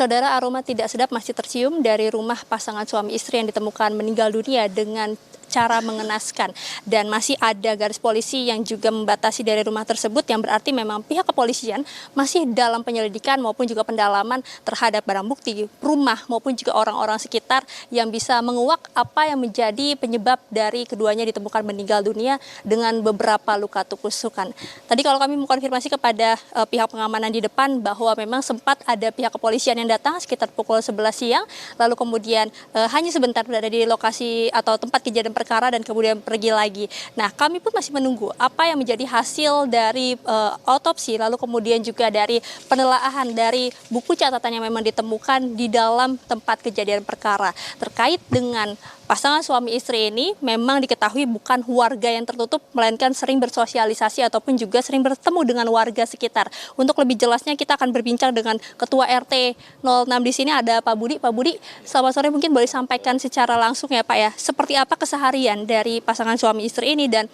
Saudara, aroma tidak sedap masih tercium dari rumah pasangan suami istri yang ditemukan meninggal dunia dengan cara mengenaskan, dan masih ada garis polisi yang juga membatasi dari rumah tersebut, yang berarti memang pihak kepolisian masih dalam penyelidikan maupun juga pendalaman terhadap barang bukti rumah maupun juga orang-orang sekitar yang bisa menguak apa yang menjadi penyebab dari keduanya ditemukan meninggal dunia dengan beberapa luka tusukan. Tadi kalau kami mengkonfirmasi kepada pihak pengamanan di depan bahwa memang sempat ada pihak kepolisian yang datang sekitar pukul 11 siang, lalu kemudian hanya sebentar berada di lokasi atau tempat kejadian perkara dan kemudian pergi lagi. Nah, kami pun masih menunggu apa yang menjadi hasil dari otopsi, lalu kemudian juga dari penelaahan dari buku catatan yang memang ditemukan di dalam tempat kejadian perkara. Terkait dengan pasangan suami istri ini memang diketahui bukan warga yang tertutup, melainkan sering bersosialisasi ataupun juga sering bertemu dengan warga sekitar. Untuk lebih jelasnya kita akan berbincang dengan Ketua RT 06 di sini, ada Pak Budi. Pak Budi, selamat sore, mungkin boleh sampaikan secara langsung ya Pak ya, seperti apa keseharian dari pasangan suami istri ini, dan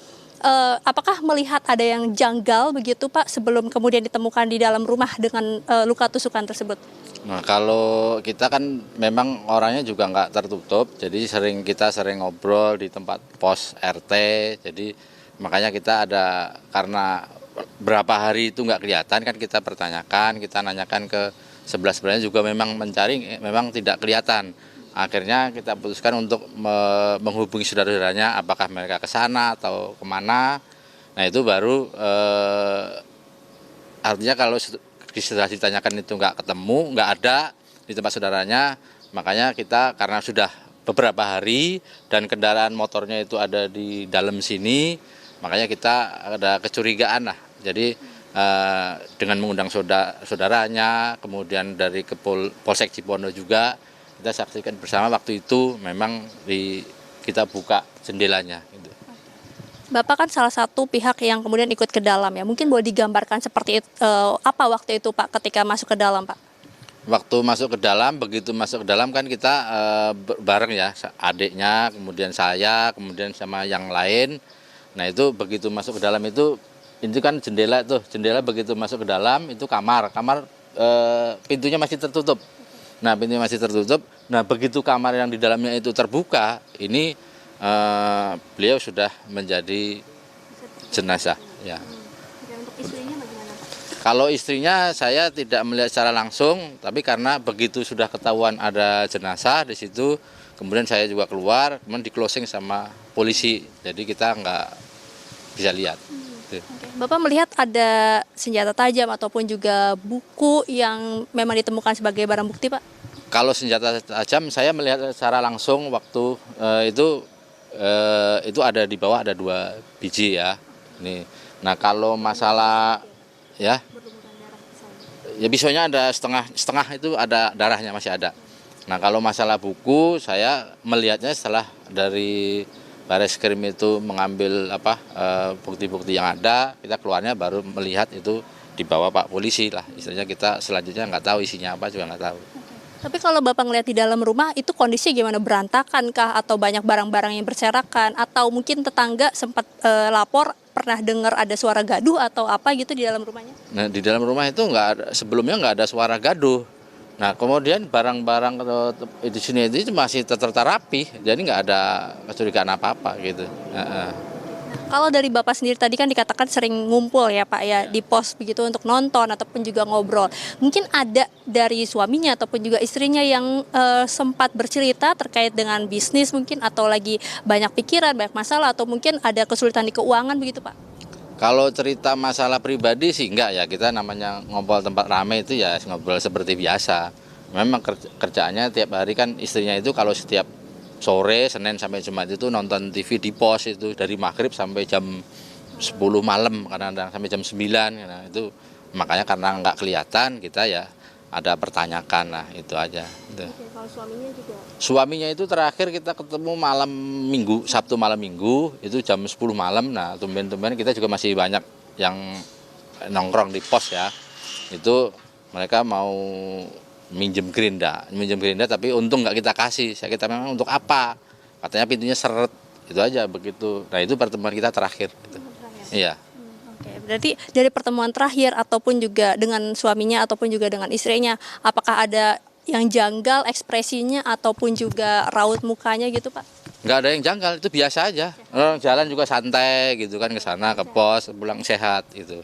apakah melihat ada yang janggal begitu Pak sebelum kemudian ditemukan di dalam rumah dengan luka tusukan tersebut? Nah, kalau kita kan memang orangnya juga nggak tertutup, jadi kita sering ngobrol di tempat pos RT, jadi makanya kita ada, karena berapa hari itu nggak kelihatan kan kita pertanyakan, kita nanyakan ke sebelah-sebelahnya juga memang mencari, memang tidak kelihatan. Akhirnya kita putuskan untuk menghubungi saudara-saudaranya, apakah mereka ke sana atau kemana. Nah itu baru artinya kalau setelah ditanyakan itu nggak ketemu, nggak ada di tempat saudaranya, makanya kita karena sudah beberapa hari dan kendaraan motornya itu ada di dalam sini, makanya kita ada kecurigaan lah. Jadi dengan mengundang saudaranya, kemudian dari Polsek Cipondo juga, kita saksikan bersama waktu itu memang kita buka jendelanya. Gitu. Bapak kan salah satu pihak yang kemudian ikut ke dalam ya. Mungkin boleh digambarkan seperti apa waktu itu Pak ketika masuk ke dalam Pak? Waktu masuk ke dalam, begitu masuk ke dalam kan kita bareng ya, adiknya, kemudian saya, kemudian sama yang lain. Nah itu begitu masuk ke dalam itu kan jendela tuh, jendela begitu masuk ke dalam itu kamar pintunya masih tertutup. Nah pintunya masih tertutup, nah begitu kamar yang di dalamnya itu terbuka, ini beliau sudah menjadi jenazah. Ya. Untuk istrinya bagaimana Pak? Kalau istrinya saya tidak melihat secara langsung, tapi karena begitu sudah ketahuan ada jenazah di situ, kemudian saya juga keluar, kemudian di closing sama polisi, jadi kita nggak bisa lihat. Bapak melihat ada senjata tajam ataupun juga buku yang memang ditemukan sebagai barang bukti Pak? Kalau senjata tajam saya melihat secara langsung waktu itu ada di bawah, ada 2 biji ya. Nah kalau masalah ya pisaunya ada setengah itu ada darahnya, masih ada. Nah kalau masalah buku saya melihatnya setelah dari Bareskrim itu mengambil bukti-bukti yang ada, kita keluarnya baru melihat itu di bawah Pak Polisi lah. Istilahnya kita selanjutnya nggak tahu isinya apa, juga nggak tahu. Tapi kalau Bapak ngeliat di dalam rumah itu kondisinya gimana? Berantakan kah? Atau banyak barang-barang yang berserakan? Atau mungkin tetangga sempat lapor pernah dengar ada suara gaduh atau apa gitu di dalam rumahnya? Nah di dalam rumah itu sebelumnya nggak ada suara gaduh. Nah kemudian barang-barang di sini itu masih tertata rapi, jadi nggak ada kecurigaan apa-apa gitu. Kalau dari Bapak sendiri tadi kan dikatakan sering ngumpul ya Pak ya di pos begitu untuk nonton ataupun juga ngobrol. Mungkin ada dari suaminya ataupun juga istrinya yang sempat bercerita terkait dengan bisnis mungkin, atau lagi banyak pikiran, banyak masalah, atau mungkin ada kesulitan di keuangan begitu Pak? Kalau cerita masalah pribadi sih enggak ya, kita namanya ngobrol tempat ramai itu ya ngobrol seperti biasa. Memang kerjaannya tiap hari kan istrinya itu kalau setiap sore, Senin sampai Jumat itu nonton TV di pos itu dari maghrib sampai jam 10 malam, kadang-kadang sampai jam 9. Nah, itu makanya karena nggak kelihatan kita ya ada pertanyakan, nah itu aja. Gitu. Oke, kalau suaminya juga? Suaminya itu terakhir kita ketemu malam Minggu, Sabtu malam Minggu, itu jam 10 malam. Nah tumben-tumben kita juga masih banyak yang nongkrong di pos ya. Itu mereka mau minjem gerinda tapi untung nggak kita kasih. Kita memang untuk apa? Katanya pintunya seret, itu aja begitu. Nah itu pertemuan kita terakhir. Gitu. Iya. Oke, berarti dari pertemuan terakhir ataupun juga dengan suaminya ataupun juga dengan istrinya, apakah ada yang janggal ekspresinya ataupun juga raut mukanya gitu Pak? Nggak ada yang janggal, itu biasa aja. Orang jalan juga santai gitu kan, ke sana ke pos, pulang sehat gitu.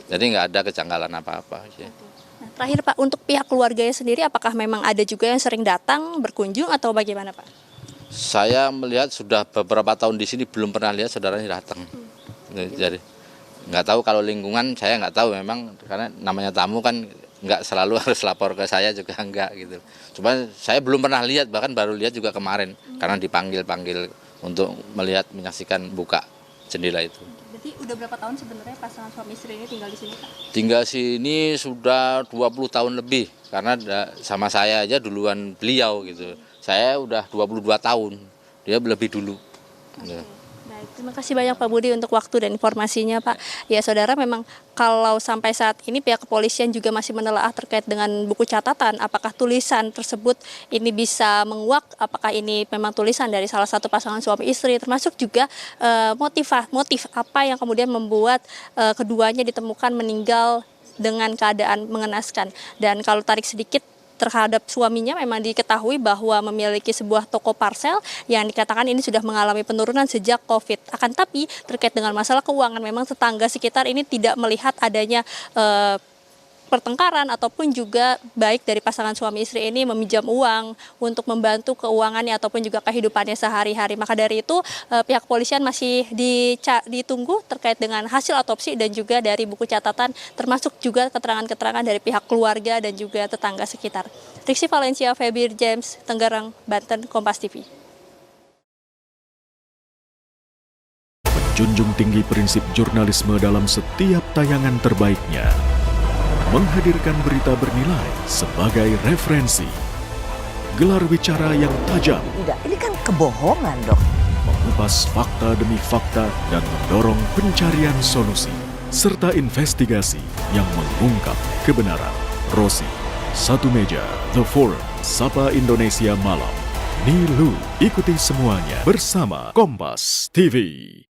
Jadi nggak ada kejanggalan apa-apa. Nah, terakhir Pak, untuk pihak keluarganya sendiri apakah memang ada juga yang sering datang berkunjung atau bagaimana Pak? Saya melihat sudah beberapa tahun di sini belum pernah lihat saudaranya datang. Jadi nggak tahu kalau lingkungan, saya nggak tahu memang, karena namanya tamu kan nggak selalu harus lapor ke saya juga enggak gitu. Cuma saya belum pernah lihat, bahkan baru lihat juga kemarin karena dipanggil-panggil untuk melihat, menyaksikan buka jendela itu. Berarti udah berapa tahun sebenarnya pasangan suami istri ini tinggal di sini Pak? Tinggal sini sudah 20 tahun lebih, karena sama saya aja duluan beliau gitu. Saya udah 22 tahun, dia lebih dulu. Gitu. Baik, terima kasih banyak Pak Budi untuk waktu dan informasinya Pak. Ya saudara, memang kalau sampai saat ini pihak kepolisian juga masih menelaah terkait dengan buku catatan, apakah tulisan tersebut ini bisa menguak, apakah ini memang tulisan dari salah satu pasangan suami istri, termasuk juga motif apa yang kemudian membuat keduanya ditemukan meninggal dengan keadaan mengenaskan. Dan kalau tarik sedikit, terhadap suaminya memang diketahui bahwa memiliki sebuah toko parsel yang dikatakan ini sudah mengalami penurunan sejak COVID. Akan tapi terkait dengan masalah keuangan, memang tetangga sekitar ini tidak melihat adanya pertengkaran ataupun juga baik dari pasangan suami istri ini meminjam uang untuk membantu keuangannya ataupun juga kehidupannya sehari-hari. Maka dari itu pihak kepolisian masih ditunggu terkait dengan hasil otopsi dan juga dari buku catatan, termasuk juga keterangan-keterangan dari pihak keluarga dan juga tetangga sekitar. Riksi Valencia, Febir James, Tenggarang, Banten, Kompas TV. Menjunjung tinggi prinsip jurnalisme dalam setiap tayangan terbaiknya. Menghadirkan berita bernilai sebagai referensi. Gelar bicara yang tajam. Tidak, ini kan kebohongan dok. Mengupas fakta demi fakta dan mendorong pencarian solusi. Serta investigasi yang mengungkap kebenaran. Rosi, Satu Meja, The Forum, Sapa Indonesia Malam. Nilu, ikuti semuanya bersama Kompas TV.